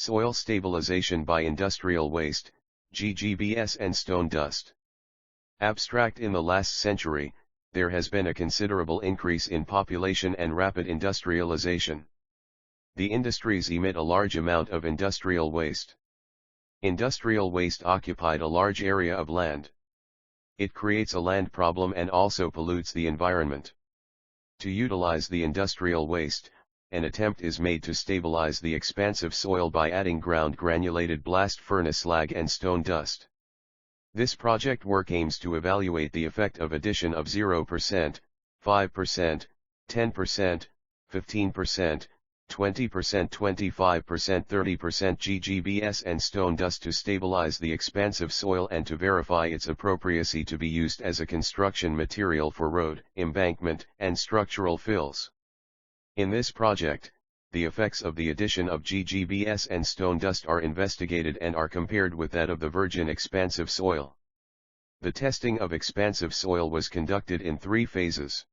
Soil stabilization by industrial waste, GGBS and stone dust. Abstract. In the last century, there has been a considerable increase in population and rapid industrialization. The industries emit a large amount of industrial waste. Industrial waste occupied a large area of land. It creates a land problem and also pollutes the environment. To utilize the industrial waste, an attempt is made to stabilize the expansive soil by adding granulated blast furnace slag and stone dust. This project work aims to evaluate the effect of addition of 0%, 5%, 10%, 15%, 20%, 25%, 30% GGBS and stone dust to stabilize the expansive soil and to verify its appropriacy to be used as a construction material for road, embankment, and structural fills. In this project, the effects of the addition of GGBS and stone dust are investigated and are compared with that of the virgin expansive soil. The testing of expansive soil was conducted in 3 phases.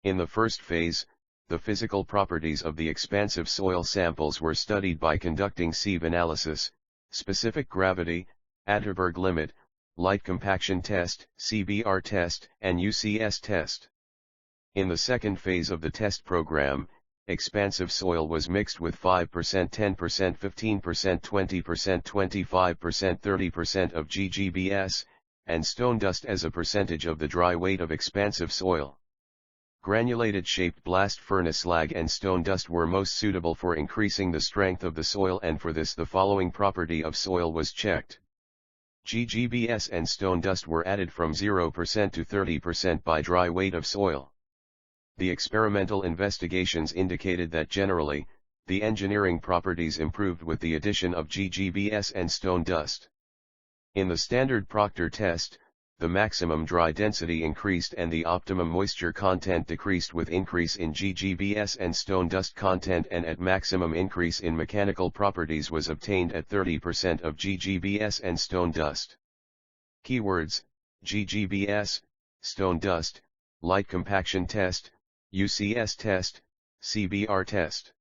In the first phase, the physical properties of the expansive soil samples were studied by conducting sieve analysis, specific gravity, Atterberg limit, light compaction test, CBR test, and UCS test. In the second phase of the test program, expansive soil was mixed with 5%, 10%, 15%, 20%, 25%, 30% of GGBS, and stone dust as a percentage of the dry weight of expansive soil. Granulated shaped blast furnace slag and stone dust were most suitable for increasing the strength of the soil, and for this the following property of soil was checked. GGBS and stone dust were added from 0% to 30% by dry weight of soil. The experimental investigations indicated that generally, the engineering properties improved with the addition of GGBS and stone dust. In the standard proctor test, the maximum dry density increased and the optimum moisture content decreased with increase in GGBS and stone dust content, and at maximum increase in mechanical properties was obtained at 30% of GGBS and stone dust. Keywords: GGBS, stone dust, light compaction test, UCS test, CBR test.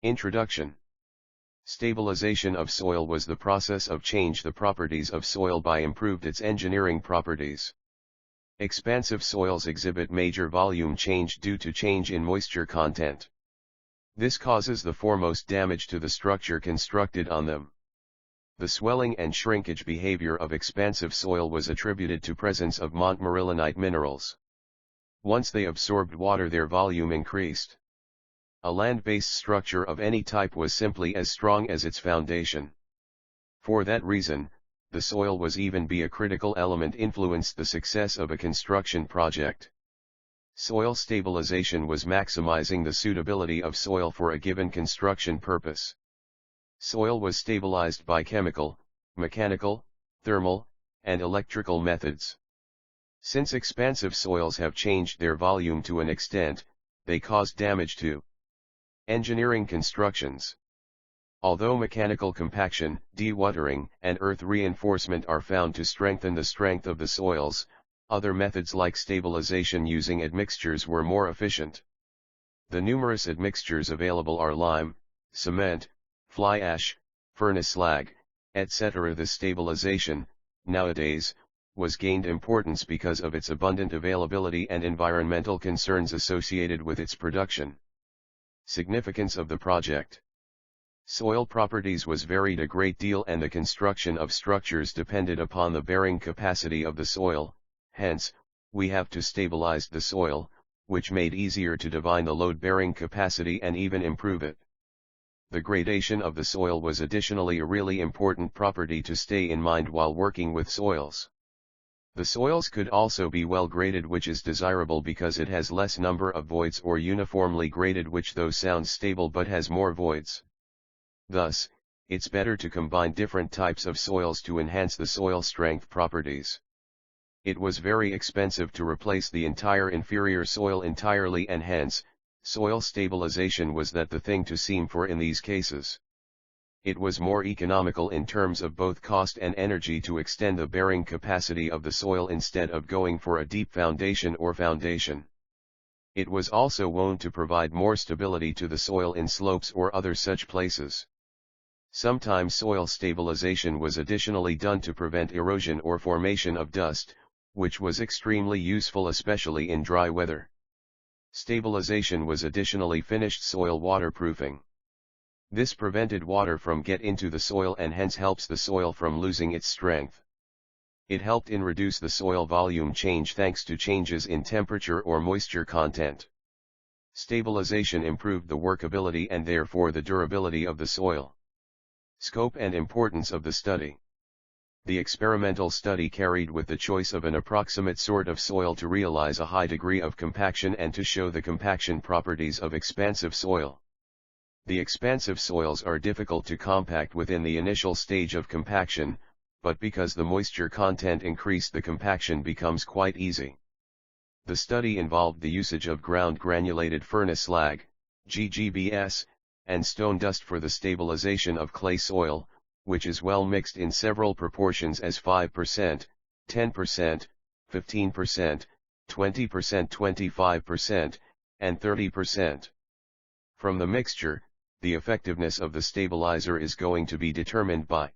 Introduction. Stabilization of soil was the process of change the properties of soil by improved its engineering properties. Expansive soils exhibit major volume change due to change in moisture content. This causes the foremost damage to the structure constructed on them. The swelling and shrinkage behavior of expansive soil was attributed to presence of montmorillonite minerals. Once they absorbed water, their volume increased. A land-based structure of any type was simply as strong as its foundation. For that reason, the soil was even be a critical element influenced the success of a construction project. Soil stabilization was maximizing the suitability of soil for a given construction purpose. Soil was stabilized by chemical, mechanical, thermal, and electrical methods. Since expansive soils have changed their volume to an extent, they caused damage to engineering constructions. Although mechanical compaction, dewatering, and earth reinforcement are found to strengthen the strength of the soils, other methods like stabilization using admixtures were more efficient. The numerous admixtures available are lime, cement, fly ash, furnace slag, etc. The stabilization, nowadays, was gained importance because of its abundant availability and environmental concerns associated with its production. Significance of the project. Soil properties was varied a great deal, and the construction of structures depended upon the bearing capacity of the soil. Hence, we have to stabilize the soil, which made easier to divine the load-bearing capacity and even improve it. The gradation of the soil was additionally a really important property to stay in mind while working with soils. The soils could also be well graded, which is desirable because it has less number of voids, or uniformly graded, which though sounds stable but has more voids. Thus, it's better to combine different types of soils to enhance the soil strength properties. It was very expensive to replace the entire inferior soil entirely, and hence, soil stabilization was the thing to seem for in these cases. It was more economical in terms of both cost and energy to extend the bearing capacity of the soil instead of going for a deep foundation or foundation. It was also known to provide more stability to the soil in slopes or other such places. Sometimes soil stabilization was additionally done to prevent erosion or formation of dust, which was extremely useful especially in dry weather. Stabilization was additionally finished soil waterproofing. This prevented water from get into the soil and hence helps the soil from losing its strength. It helped in reduce the soil volume change thanks to changes in temperature or moisture content. Stabilization improved the workability and therefore the durability of the soil. Scope and importance of the study. The experimental study carried with the choice of an approximate sort of soil to realize a high degree of compaction and to show the compaction properties of expansive soil. The expansive soils are difficult to compact within the initial stage of compaction, but because the moisture content increased, the compaction becomes quite easy. The study involved the usage of ground granulated furnace slag, GGBS, and stone dust for the stabilization of clay soil, which is well mixed in several proportions as 5%, 10%, 15%, 20%, 25%, and 30%. From the mixture, the effectiveness of the stabilizer is going to be determined by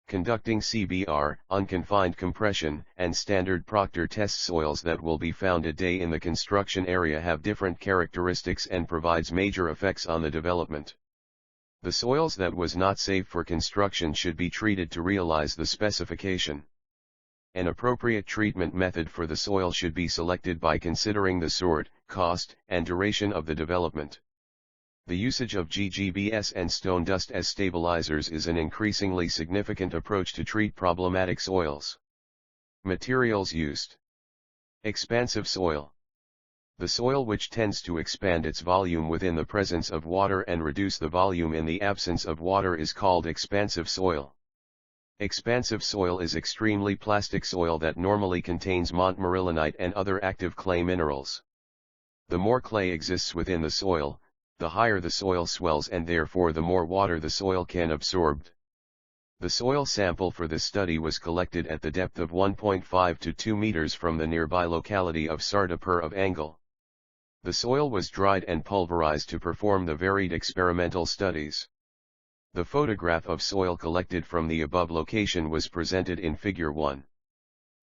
conducting CBR, unconfined compression, and standard proctor test. Soils that will be found a day in the construction area have different characteristics and provides major effects on the development. The soils that was not safe for construction should be treated to realize the specification. An appropriate treatment method for the soil should be selected by considering the sort, cost, and duration of the development. The usage of GGBS and stone dust as stabilizers is an increasingly significant approach to treat problematic soils. Materials used. Expansive soil. The soil which tends to expand its volume within the presence of water and reduce the volume in the absence of water is called expansive soil. Expansive soil is extremely plastic soil that normally contains montmorillonite and other active clay minerals. The more clay exists within the soil, the higher the soil swells and therefore the more water the soil can absorb. The soil sample for this study was collected at the depth of 1.5 to 2 meters from the nearby locality of Satyapriya of Angle. The soil was dried and pulverized to perform the varied experimental studies. The photograph of soil collected from the above location was presented in Figure 1.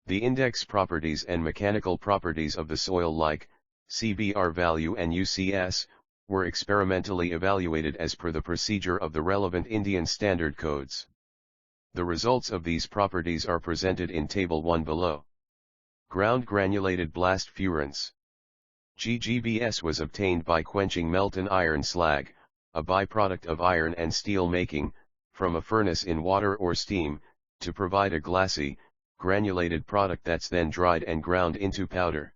The index properties and mechanical properties of the soil like CBR value and UCS, were experimentally evaluated as per the procedure of the relevant Indian standard codes. The results of these properties are presented in Table 1 below. Ground granulated blast furans. GGBS was obtained by quenching molten iron slag, a byproduct of iron and steel making, from a furnace in water or steam, to provide a glassy, granulated product that's then dried and ground into powder.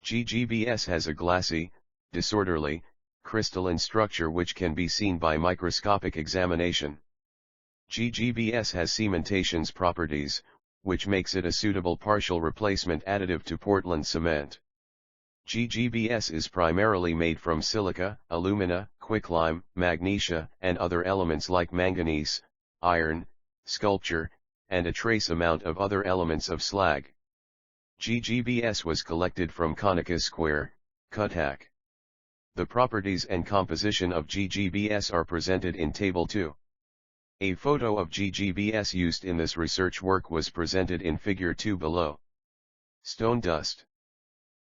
GGBS has a glassy, disorderly, crystalline structure which can be seen by microscopic examination. GGBS has cementation's properties, which makes it a suitable partial replacement additive to Portland cement. GGBS is primarily made from silica, alumina, quicklime, magnesia, and other elements like manganese, iron, sculpture, and a trace amount of other elements of slag. GGBS was collected from Konica Square, Cuttack. The properties and composition of GGBS are presented in Table 2. A photo of GGBS used in this research work was presented in Figure 2 below. Stone dust.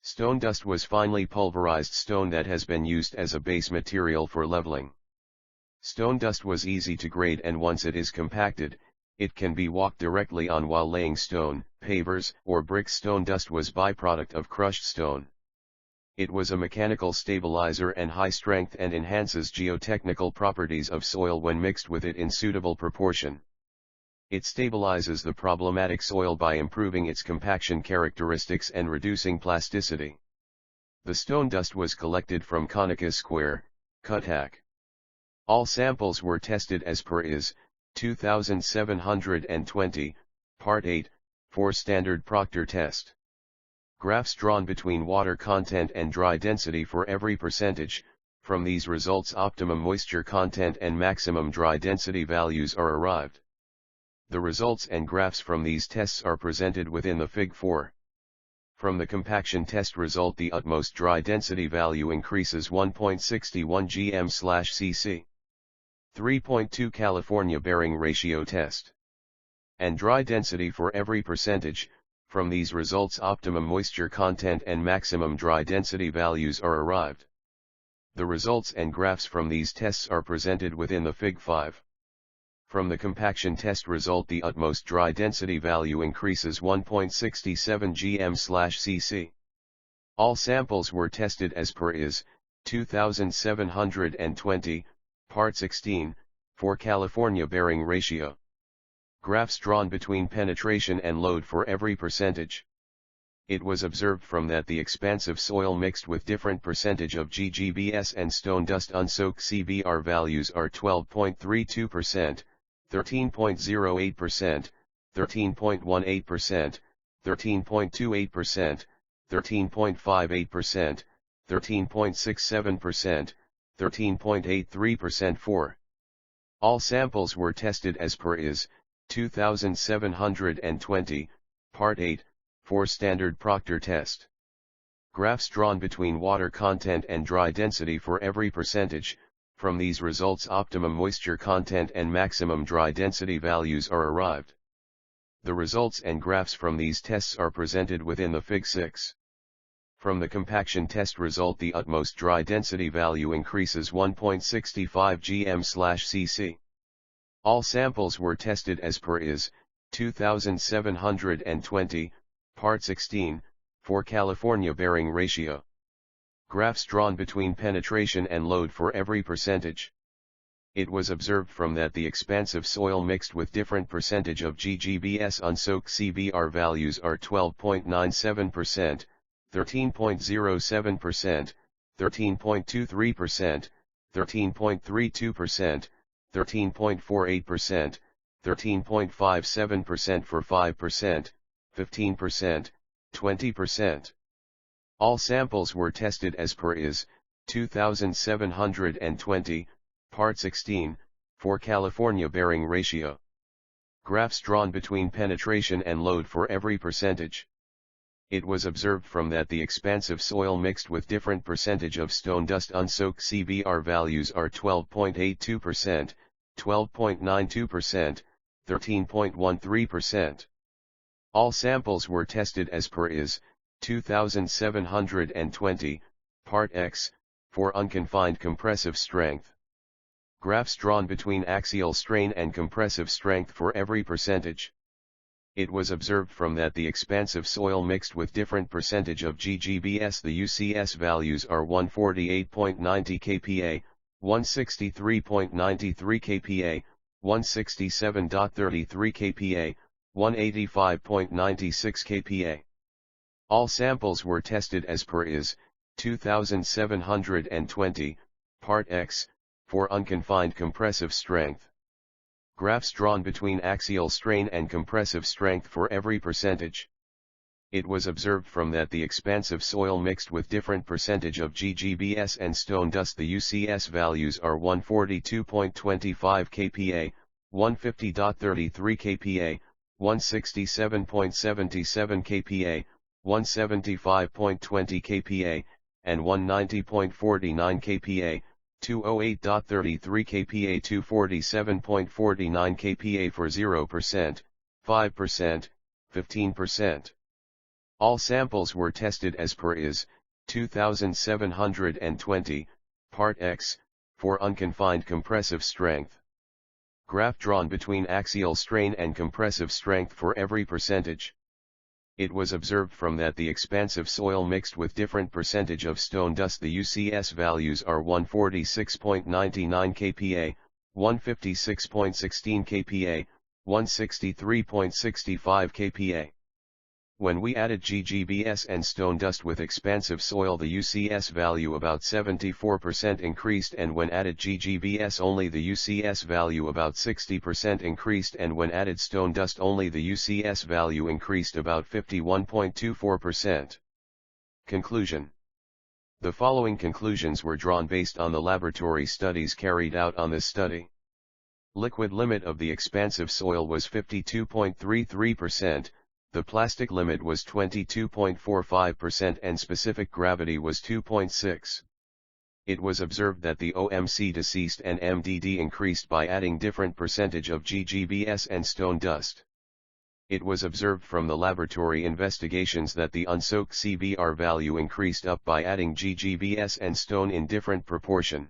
Stone dust was finely pulverized stone that has been used as a base material for leveling. Stone dust was easy to grade and once it is compacted, it can be walked directly on while laying stone, pavers, or bricks. Stone dust was byproduct of crushed stone. It was a mechanical stabilizer and high strength and enhances geotechnical properties of soil when mixed with it in suitable proportion. It stabilizes the problematic soil by improving its compaction characteristics and reducing plasticity. The stone dust was collected from Konica Square, Cuttack. All samples were tested as per IS 2720, Part 8, for standard proctor test. Graphs drawn between water content and dry density for every percentage. From these results optimum moisture content and maximum dry density values are arrived. The results and graphs from these tests are presented within the Fig 4. From the compaction test result the utmost dry density value increases 1.61 gm/cc. 3.2 California bearing ratio test. And dry density for every percentage. From these results optimum moisture content and maximum dry density values are arrived. The results and graphs from these tests are presented within the Fig 5. From the compaction test result the utmost dry density value increases 1.67 gm/cc. All samples were tested as per is, 2720, part 16, for California bearing ratio. Graphs drawn between penetration and load for every percentage. It was observed from that the expansive soil mixed with different percentage of GGBS and stone dust unsoaked CBR values are 12.32%, 13.08%, 13.18%, 13.28%, 13.58%, 13.67%, 13.83% for. All samples were tested as per is, 2720, part 8, for standard proctor test. Graphs drawn between water content and dry density for every percentage. From these results optimum moisture content and maximum dry density values are arrived. The results and graphs from these tests are presented within the Fig 6. From the compaction test result the utmost dry density value increases 1.65 gm/cc. All samples were tested as per is, 2720, part 16, for California bearing ratio. Graphs drawn between penetration and load for every percentage. It was observed from that the expansive soil mixed with different percentage of GGBS unsoaked CBR values are 12.97%, 13.07%, 13.23%, 13.32%, 13.48%, 13.57% for 5%, 15%, 20%. All samples were tested as per is, 2720, part 16, for California bearing ratio. Graphs drawn between penetration and load for every percentage. It was observed from that the expansive soil mixed with different percentage of stone dust unsoaked CBR values are 12.82%, 12.92%, 13.13%. All samples were tested as per is, 2720, part X, for unconfined compressive strength. Graphs drawn between axial strain and compressive strength for every percentage. It was observed from that the expansive soil mixed with different percentage of GGBS the UCS values are 148.90 kPa, 163.93 kPa, 167.33 kPa, 185.96 kPa. All samples were tested as per is, 2720, part X, for unconfined compressive strength. Graphs drawn between axial strain and compressive strength for every percentage. It was observed from that the expansive soil mixed with different percentage of GGBS and stone dust the UCS values are 142.25 kPa, 150.33 kPa, 167.77 kPa, 175.20 kPa, and 190.49 kPa, 208.33 kPa, 247.49 kPa for 0%, 5%, 15%. All samples were tested as per is, 2720, part X, for unconfined compressive strength. Graph drawn between axial strain and compressive strength for every percentage. It was observed from that the expansive soil mixed with different percentage of stone dust the UCS values are 146.99 kPa, 156.16 kPa, 163.65 kPa. When we added GGBS and stone dust with expansive soil the UCS value about 74% increased, and when added GGBS only the UCS value about 60% increased, and when added stone dust only the UCS value increased about 51.24%. Conclusion. The following conclusions were drawn based on the laboratory studies carried out on this study. Liquid limit of the expansive soil was 52.33%. The plastic limit was 22.45% and specific gravity was 2.6. it was observed that the OMC deceased and MDD increased by adding different percentage of GGBS and stone dust. It was observed from the laboratory investigations that the unsoaked CBR value increased up by adding GGBS and stone in different proportion.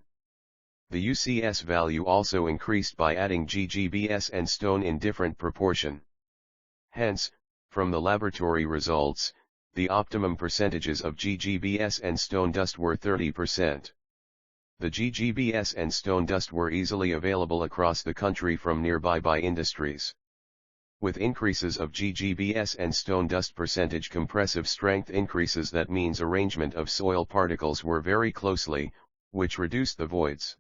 The UCS value also increased by adding GGBS and stone in different proportion. Hence, from the laboratory results, the optimum percentages of GGBS and stone dust were 30%. The GGBS and stone dust were easily available across the country from nearby industries. With increases of GGBS and stone dust percentage, compressive strength increases, that means arrangement of soil particles were very closely, which reduced the voids.